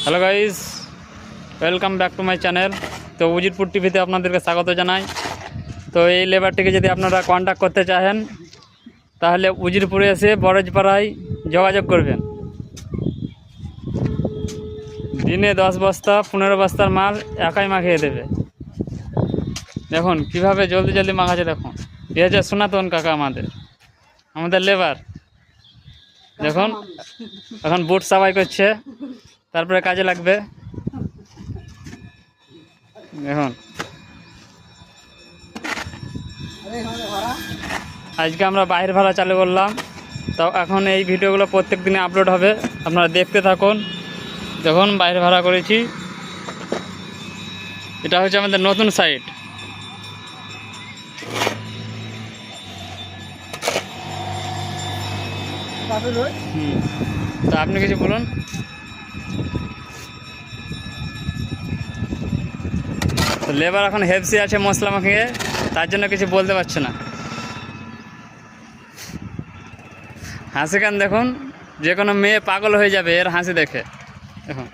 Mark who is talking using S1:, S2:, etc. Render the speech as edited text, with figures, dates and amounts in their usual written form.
S1: Hello guys, welcome back to my channel. তো উজিরপুর টিভিতে আপনাদেরকে স্বাগত জানাই। তো এই লেবারটিকে যদি আপনারা কন্ট্যাক্ট করতে চাহেন তাহলে উজিরপুরে এসে বরজপাড়ায় যোগাযোগ করবেন। দিনে 10 বস্তা 15 বস্তার মাল একাই মাখিয়ে দেবে। দেখুন কিভাবে জলদি জলদি মাখাচ্ছে। দেখুন এ হচ্ছে সনাতন কাকা, আমাদের লেবার। দেখুন এখন বুট সাবাই করছে, তারপরে কাজে লাগবে। দেখুন আজকে আমরা বাইরের ভাড়া চালু করলাম। তো এখন এই ভিডিওগুলো প্রত্যেক দিনে আপলোড হবে, আপনারা দেখতে থাকুন। দেখুন বাইরে ভাড়া করেছি, এটা হচ্ছে আমাদের নতুন সাইট। তো আপনি কিছু বলুন। তো লেবার এখন হেপসি আছে মশলা মাখিয়ে, তার জন্য কিছু বলতে পারছে না। হাসি কান দেখুন, যে কোনো মেয়ে পাগল হয়ে যাবে এর হাসি দেখে। দেখুন